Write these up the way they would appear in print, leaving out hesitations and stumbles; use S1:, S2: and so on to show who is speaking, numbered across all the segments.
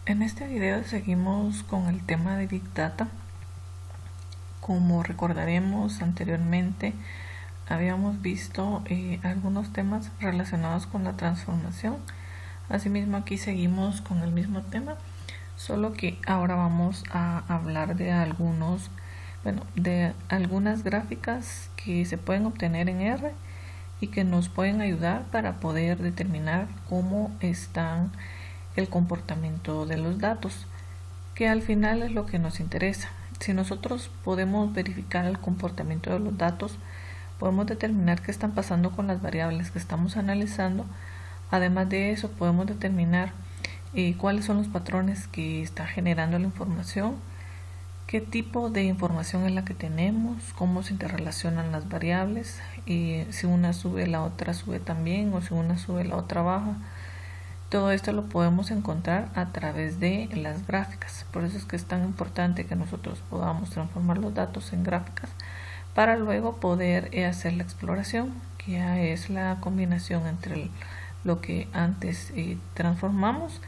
S1: En este video seguimos con el tema de Big Data. Como recordaremos anteriormente, habíamos visto algunos temas relacionados con la transformación. Asimismo, aquí seguimos con el mismo tema, solo que ahora vamos a hablar de algunas gráficas que se pueden obtener en R y que nos pueden ayudar para poder determinar cómo están el comportamiento de los datos, que al final es lo que nos interesa. Si nosotros podemos verificar el comportamiento de los datos, podemos determinar qué están pasando con las variables que estamos analizando. Además de eso, podemos determinar cuáles son los patrones que está generando la información, qué tipo de información es la que tenemos, cómo se interrelacionan las variables, si una sube la otra sube también, o si una sube la otra baja. Todo esto lo podemos encontrar a través de las gráficas. Por eso es que es tan importante que nosotros podamos transformar los datos en gráficas para luego poder hacer la exploración, que ya es la combinación entre lo que antes transformamos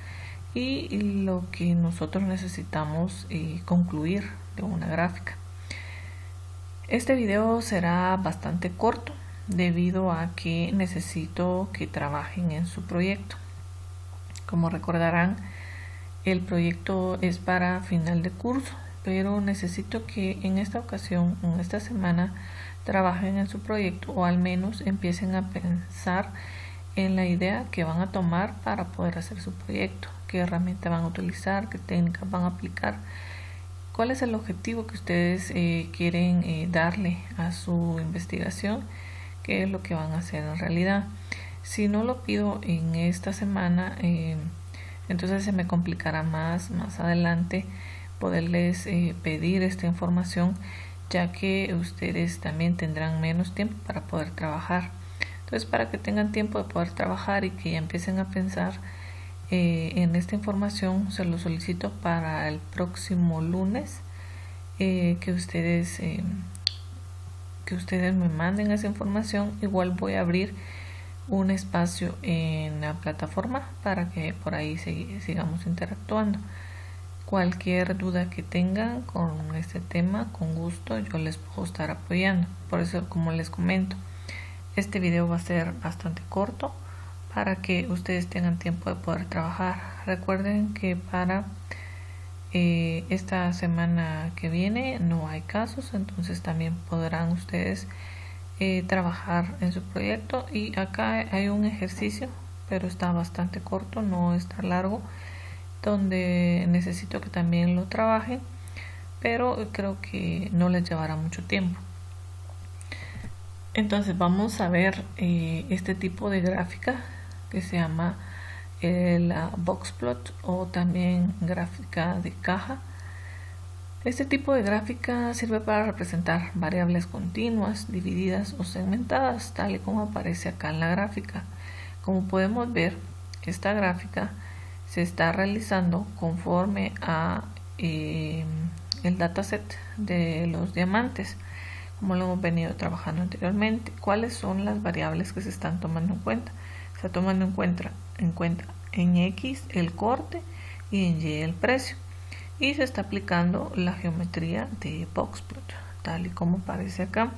S1: y lo que nosotros necesitamos concluir de una gráfica. Este video será bastante corto debido a que necesito que trabajen en su proyecto. Como recordarán, el proyecto es para final de curso, pero necesito que en esta ocasión, en esta semana, trabajen en su proyecto o al menos empiecen a pensar en la idea que van a tomar para poder hacer su proyecto, qué herramienta van a utilizar, qué técnicas van a aplicar, cuál es el objetivo que ustedes quieren darle a su investigación, qué es lo que van a hacer en realidad. Si no lo pido en esta semana, entonces se me complicará más adelante poderles pedir esta información, ya que ustedes también tendrán menos tiempo para poder trabajar. Entonces, para que tengan tiempo de poder trabajar y que ya empiecen a pensar en esta información, se lo solicito para el próximo lunes, que ustedes me manden esa información. Igual voy a abrir un espacio en la plataforma para que por ahí sigamos interactuando. Cualquier duda que tengan con este tema, con gusto yo les puedo estar apoyando. Por eso, como les comento, este video va a ser bastante corto para que ustedes tengan tiempo de poder trabajar. Recuerden que para esta semana que viene no hay casos, entonces también podrán ustedes trabajar en su proyecto. Y acá hay un ejercicio, pero está bastante corto, no está largo, donde necesito que también lo trabajen, pero creo que no les llevará mucho tiempo. Entonces vamos a ver este tipo de gráfica que se llama la boxplot o también gráfica de caja. Este tipo de gráfica sirve para representar variables continuas, divididas o segmentadas, tal y como aparece acá en la gráfica. Como podemos ver, esta gráfica se está realizando conforme a el dataset de los diamantes, como lo hemos venido trabajando anteriormente. ¿Cuáles son las variables que se están tomando en cuenta? Se está tomando en cuenta en X el corte y en Y el precio. Y se está aplicando la geometría de boxplot, tal y como aparece acá.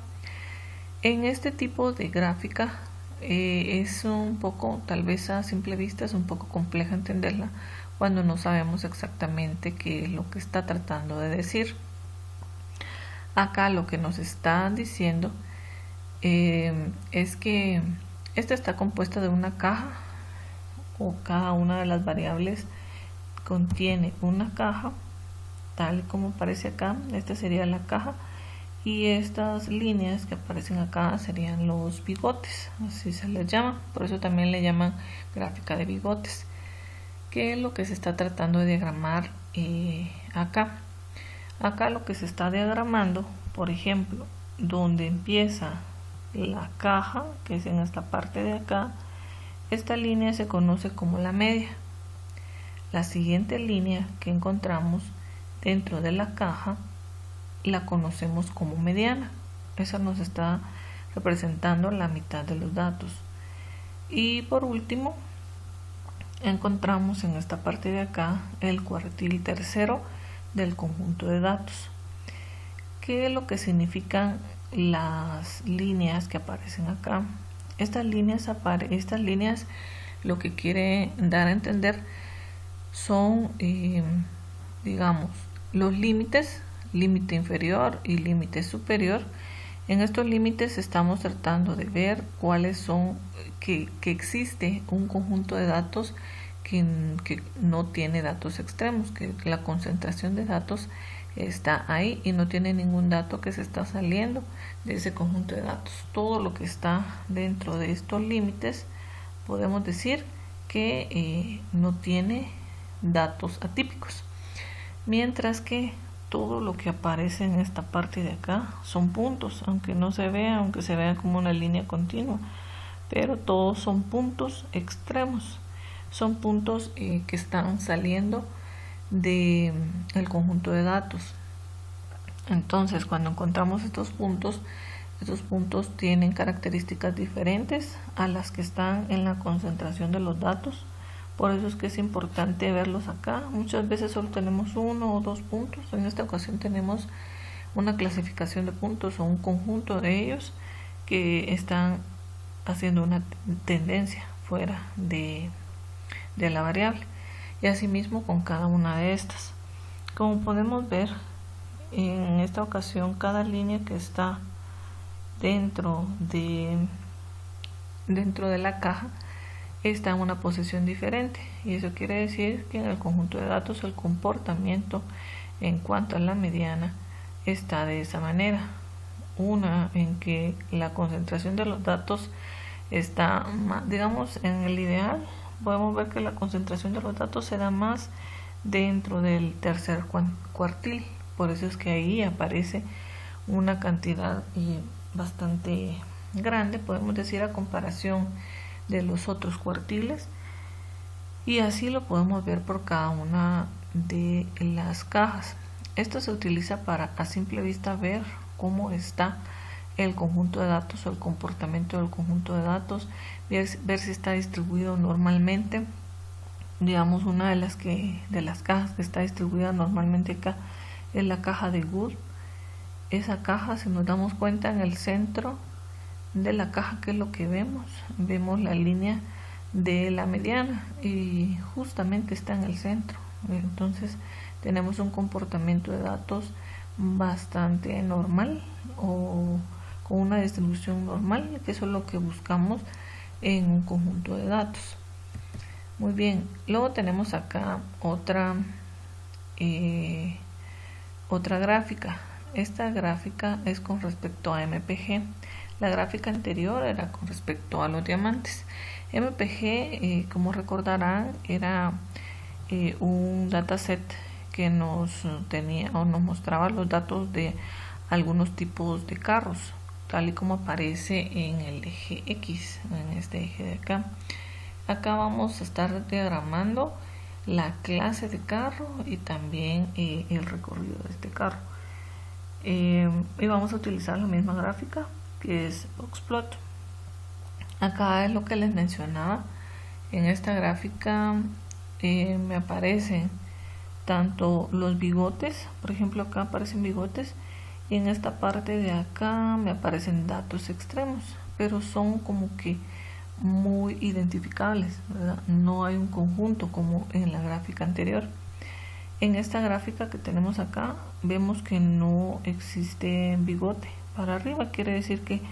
S1: En este tipo de gráfica es un poco, tal vez a simple vista, es un poco compleja entenderla cuando no sabemos exactamente qué es lo que está tratando de decir. Acá lo que nos está diciendo es que esta está compuesta de una caja, o cada una de las variables contiene una caja, tal como aparece acá. Esta sería la caja y estas líneas que aparecen acá serían los bigotes, así se les llama. Por eso también le llaman gráfica de bigotes, que es lo que se está tratando de diagramar acá. Acá lo que se está diagramando, por ejemplo, donde empieza la caja, que es en esta parte de acá, esta línea se conoce como la media. La siguiente línea que encontramos dentro de la caja la conocemos como mediana. Esa nos está representando la mitad de los datos. Y por último, encontramos en esta parte de acá el cuartil tercero del conjunto de datos. ¿Qué es lo que significan las líneas que aparecen acá? Estas líneas lo que quiere dar a entender son, digamos, los límites, límite inferior y límite superior. En estos límites estamos tratando de ver cuáles son, que existe un conjunto de datos que no tiene datos extremos, que la concentración de datos está ahí y no tiene ningún dato que se está saliendo de ese conjunto de datos. Todo lo que está dentro de estos límites podemos decir que no tiene datos atípicos, mientras que todo lo que aparece en esta parte de acá son puntos, aunque se vea como una línea continua, pero todos son puntos extremos, son puntos que están saliendo del conjunto de datos. Entonces, cuando encontramos estos puntos tienen características diferentes a las que están en la concentración de los datos. Por eso es que es importante verlos acá. Muchas veces solo tenemos uno o dos puntos. En esta ocasión tenemos una clasificación de puntos o un conjunto de ellos que están haciendo una tendencia fuera de la variable. Y asimismo con cada una de estas. Como podemos ver, en esta ocasión cada línea que está dentro de la caja está en una posición diferente, y eso quiere decir que en el conjunto de datos el comportamiento en cuanto a la mediana está de esa manera. Una en que la concentración de los datos está, digamos, en el ideal podemos ver que la concentración de los datos se da más dentro del tercer cuartil. Por eso es que ahí aparece una cantidad bastante grande, podemos decir, a comparación de los otros cuartiles, y así lo podemos ver por cada una de las cajas. Esto se utiliza para a simple vista ver cómo está el conjunto de datos o el comportamiento del conjunto de datos, ver si está distribuido normalmente. Digamos, una de las cajas que está distribuida normalmente acá es la caja de Good. Esa caja, si nos damos cuenta, en el centro de la caja, ¿qué es lo que vemos? Vemos la línea de la mediana y justamente está en el centro. Entonces tenemos un comportamiento de datos bastante normal o con una distribución normal, que eso es lo que buscamos en un conjunto de datos. Muy bien, luego tenemos acá otra gráfica. Esta gráfica es con respecto a MPG. La gráfica anterior era con respecto a los diamantes. MPG, como recordarán, era un dataset que nos mostraba los datos de algunos tipos de carros, tal y como aparece en el eje X, en este eje de acá. Acá vamos a estar diagramando la clase de carro y también el recorrido de este carro. Y vamos a utilizar la misma gráfica, que es Boxplot. Acá es lo que les mencionaba. En esta gráfica me aparecen tanto los bigotes, por ejemplo acá aparecen bigotes, y en esta parte de acá me aparecen datos extremos, pero son como que muy identificables, ¿verdad? No hay un conjunto como en la gráfica anterior. En esta gráfica que tenemos acá vemos que no existe bigote para arriba, quiere decir que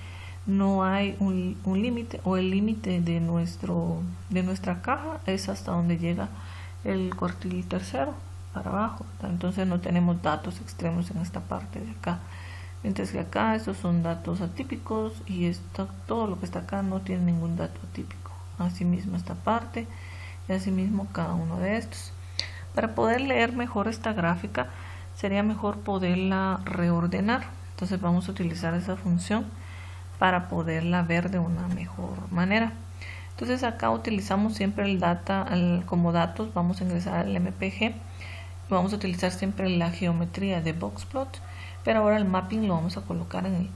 S1: no hay un límite, o el límite de nuestra caja es hasta donde llega el cuartil tercero para abajo, ¿verdad? Entonces no tenemos datos extremos en esta parte de acá, mientras que acá estos son datos atípicos y todo lo que está acá no tiene ningún dato atípico. Asimismo esta parte y asimismo cada uno de estos. Para poder leer mejor esta gráfica sería mejor poderla reordenar. Entonces vamos a utilizar esa función para poderla ver de una mejor manera. Entonces acá utilizamos siempre el data como datos, vamos a ingresar al MPG, vamos a utilizar siempre la geometría de Boxplot, pero ahora el mapping lo vamos a colocar en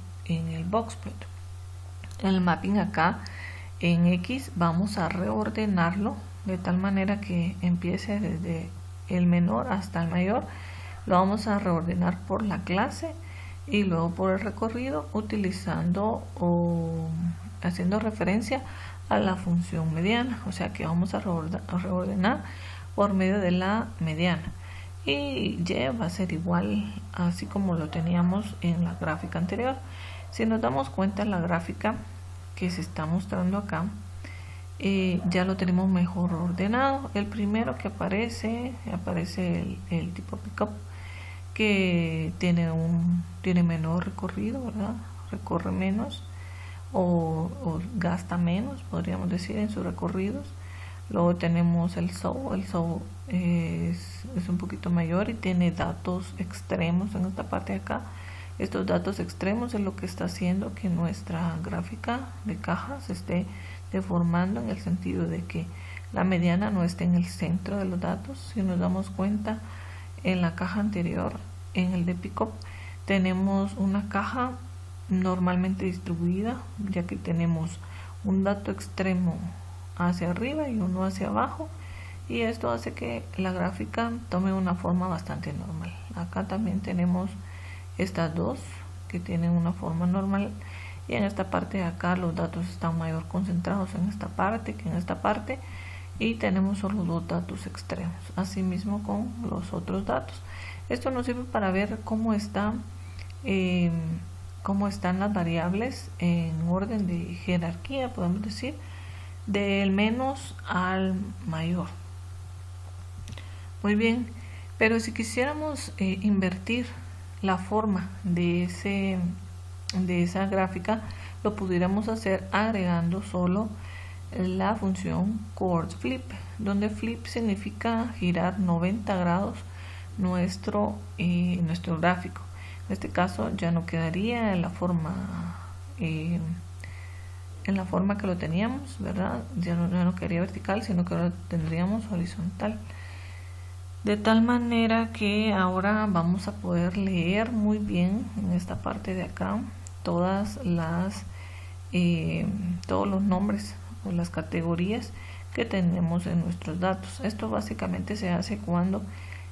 S1: el Boxplot. El mapping acá en X vamos a reordenarlo, de tal manera que empiece desde el menor hasta el mayor. Lo vamos a reordenar por la clase y luego por el recorrido, utilizando o haciendo referencia a la función mediana, o sea que vamos a reordenar por medio de la mediana, y y va a ser igual así como lo teníamos en la gráfica anterior. Si nos damos cuenta, la gráfica que se está mostrando acá ya lo tenemos mejor ordenado. El primero que aparece el tipo pickup, que tiene menor recorrido, ¿verdad? Recorre menos o gasta menos, podríamos decir, en sus recorridos. Luego tenemos el SOW. El SOW es un poquito mayor y tiene datos extremos en esta parte de acá. Estos datos extremos es lo que está haciendo que nuestra gráfica de caja se esté deformando, en el sentido de que la mediana no esté en el centro de los datos. Si nos damos cuenta, en la caja anterior, en el de pickup, tenemos una caja normalmente distribuida, ya que tenemos un dato extremo hacia arriba y uno hacia abajo, y esto hace que la gráfica tome una forma bastante normal. Acá también tenemos estas dos que tienen una forma normal, y en esta parte de acá los datos están mayor concentrados en esta parte que en esta parte, y tenemos solo dos datos extremos, asimismo con los otros datos. Esto nos sirve para ver cómo están las variables en orden de jerarquía, podemos decir, del menos al mayor. Muy bien, pero si quisiéramos invertir la forma de esa gráfica, lo pudiéramos hacer agregando solo la función coord flip, donde flip significa girar 90 grados nuestro gráfico. En este caso ya no quedaría en la forma que lo teníamos, ¿verdad? Ya no quedaría vertical, sino que ahora tendríamos horizontal. De tal manera que ahora vamos a poder leer muy bien en esta parte de acá todos los nombres o las categorías que tenemos en nuestros datos. Esto básicamente se hace cuando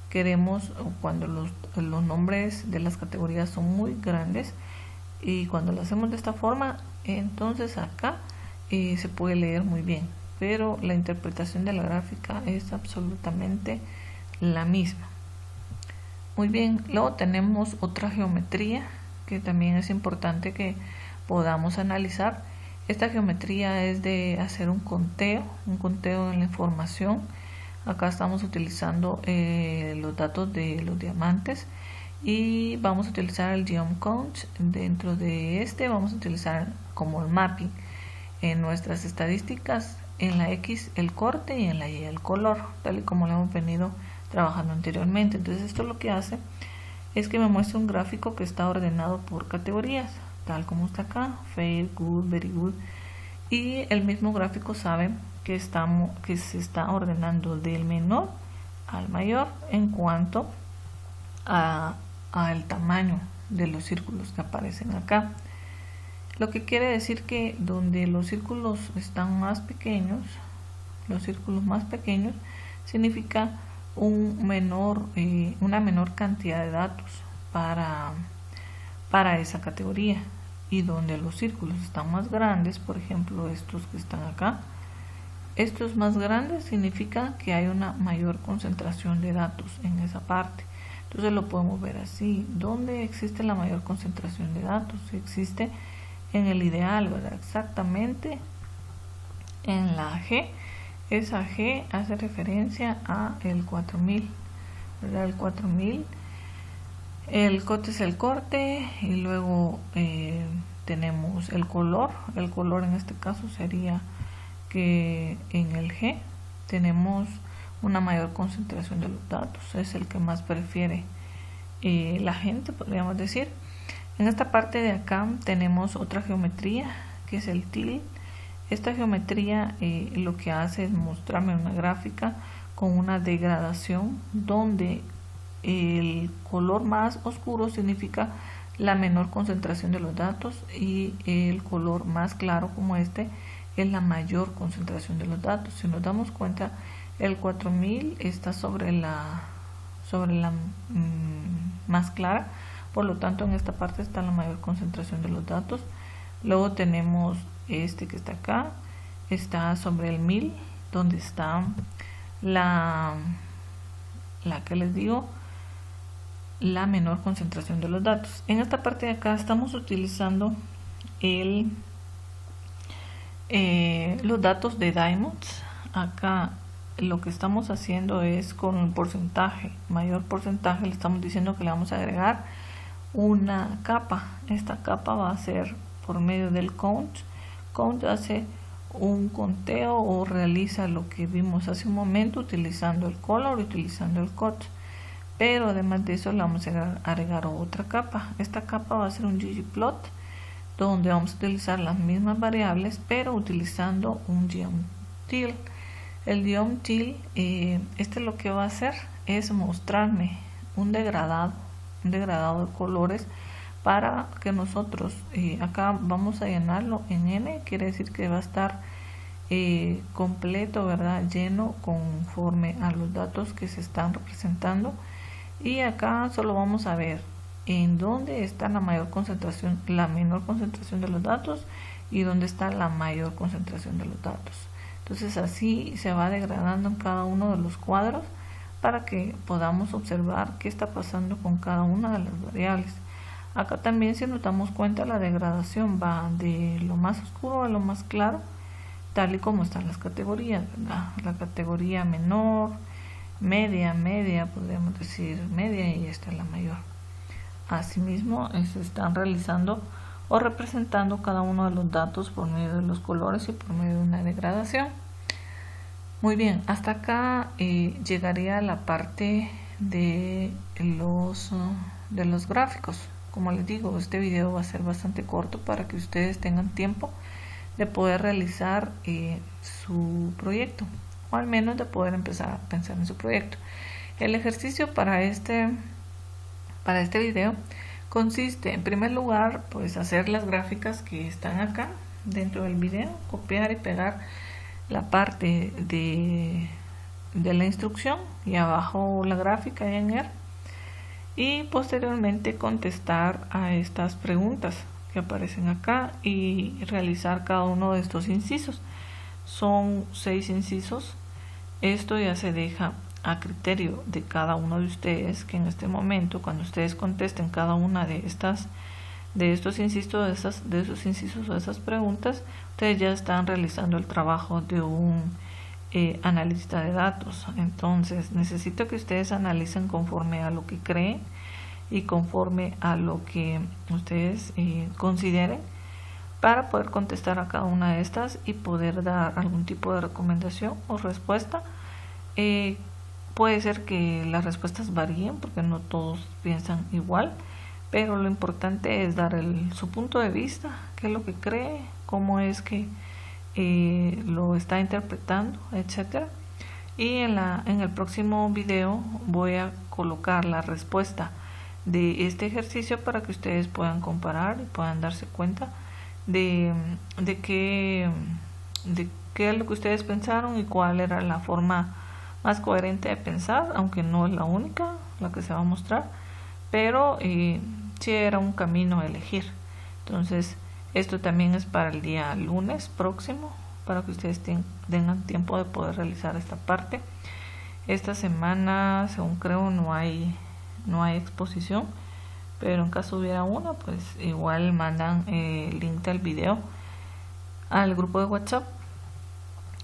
S1: queremos, o cuando los nombres de las categorías son muy grandes, y cuando lo hacemos de esta forma, entonces acá se puede leer muy bien, pero la interpretación de la gráfica es absolutamente la misma. Muy bien, luego tenemos otra geometría que también es importante que podamos analizar. Esta geometría es de hacer un conteo en la información. Acá estamos utilizando los datos de los diamantes y vamos a utilizar el geom_count. Dentro de este vamos a utilizar como el mapping en nuestras estadísticas, en la X el corte y en la Y el color, tal y como lo hemos venido trabajando anteriormente. Entonces esto lo que hace es que me muestra un gráfico que está ordenado por categorías, tal como está acá: fair, good, very good, y el mismo gráfico sabe que se está ordenando del menor al mayor en cuanto al tamaño de los círculos que aparecen acá. Lo que quiere decir que donde los círculos están más pequeños, significa una menor cantidad de datos para esa categoría, y donde los círculos están más grandes, por ejemplo estos que están acá, estos más grandes significa que hay una mayor concentración de datos en esa parte. Entonces lo podemos ver así. ¿Dónde existe la mayor concentración de datos? Existe en el ideal, ¿verdad? Exactamente en la G. Esa G hace referencia a el 4000, ¿verdad? El 4000. El corte es el corte, y luego tenemos el color. El color en este caso sería que en el G tenemos una mayor concentración de los datos, es el que más prefiere la gente, podríamos decir. En esta parte de acá tenemos otra geometría que es el til. Esta geometría lo que hace es mostrarme una gráfica con una degradación, donde el color más oscuro significa la menor concentración de los datos, y el color más claro, como este, es la mayor concentración de los datos. Si nos damos cuenta, el 4000 está sobre la más clara, por lo tanto en esta parte está la mayor concentración de los datos. Luego tenemos este que está acá, está sobre el 1000, donde está la que les digo, la menor concentración de los datos. En esta parte de acá estamos utilizando los datos de Diamonds. Acá lo que estamos haciendo es con el porcentaje, mayor porcentaje, le estamos diciendo que le vamos a agregar una capa. Esta capa va a ser por medio del count. Count hace un conteo o realiza lo que vimos hace un momento utilizando el color, utilizando el cut. Pero además de eso le vamos a agregar otra capa. Esta capa va a ser un ggplot, donde vamos a utilizar las mismas variables pero utilizando un geomtill. El geomtill, lo que va a hacer es mostrarme un degradado de colores para que nosotros acá vamos a llenarlo en n, quiere decir que va a estar completo, ¿verdad? Lleno conforme a los datos que se están representando. Y acá solo vamos a ver en dónde está la mayor concentración, la menor concentración de los datos y dónde está la mayor concentración de los datos. Entonces así se va degradando en cada uno de los cuadros para que podamos observar qué está pasando con cada una de las variables. Acá también, si nos damos cuenta, la degradación va de lo más oscuro a lo más claro, tal y como están las categorías, ¿verdad? La categoría menor, media, podríamos decir media, y esta es la mayor. Asimismo, se están realizando o representando cada uno de los datos por medio de los colores y por medio de una degradación. Muy bien, hasta acá llegaría la parte de los gráficos. Como les digo, este video va a ser bastante corto para que ustedes tengan tiempo de poder realizar su proyecto, o al menos de poder empezar a pensar en su proyecto. El ejercicio para este video consiste, en primer lugar, pues hacer las gráficas que están acá dentro del video, copiar y pegar la parte de la instrucción y abajo la gráfica en R, y posteriormente contestar a estas preguntas que aparecen acá y realizar cada uno de estos incisos. Son 6 incisos. Esto ya se deja a criterio de cada uno de ustedes, que en este momento, cuando ustedes contesten cada una de estos incisos, de esos incisos o de esas preguntas, ustedes ya están realizando el trabajo de un analista de datos. Entonces necesito que ustedes analicen conforme a lo que creen y conforme a lo que ustedes consideren, para poder contestar a cada una de estas y poder dar algún tipo de recomendación o respuesta. Puede ser que las respuestas varíen porque no todos piensan igual, pero lo importante es dar su punto de vista, qué es lo que cree, cómo es que lo está interpretando, etcétera. Y en el próximo video voy a colocar la respuesta de este ejercicio para que ustedes puedan comparar y puedan darse cuenta de qué es lo que ustedes pensaron y cuál era la forma más coherente de pensar, aunque no es la única la que se va a mostrar, pero sí era un camino a elegir. Entonces esto también es para el día lunes próximo, para que ustedes tengan tiempo de poder realizar esta parte. Esta semana, según creo, no hay exposición, pero en caso hubiera una, pues igual mandan el link del video al grupo de WhatsApp.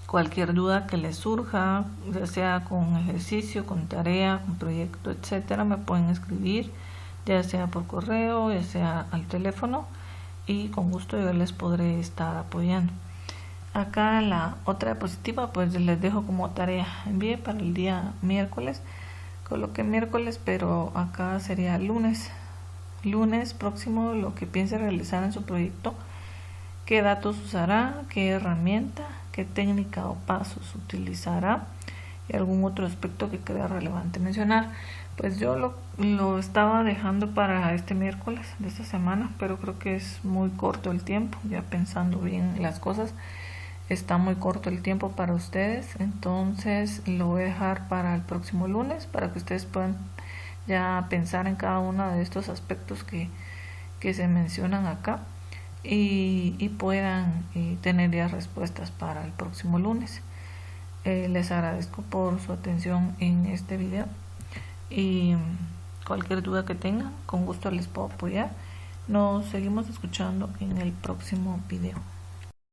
S1: Cualquier duda que les surja, ya sea con ejercicio, con tarea, con proyecto, etcétera, me pueden escribir, ya sea por correo, ya sea al teléfono, y con gusto yo les podré estar apoyando. Acá la otra diapositiva, pues les dejo como tarea, envié para el día miércoles, coloqué miércoles, pero acá sería lunes próximo, lo que piense realizar en su proyecto, qué datos usará, qué herramienta, qué técnica o pasos utilizará y algún otro aspecto que crea relevante mencionar. Pues yo lo estaba dejando para este miércoles de esta semana, pero creo que es muy corto el tiempo, ya pensando bien las cosas. está muy corto el tiempo para ustedes, entonces lo voy a dejar para el próximo lunes para que ustedes puedan ya pensar en cada uno de estos aspectos que se mencionan acá y puedan tener ya respuestas para el próximo lunes. Les agradezco por su atención en este video y cualquier duda que tengan, con gusto les puedo apoyar. Nos seguimos escuchando en el próximo video.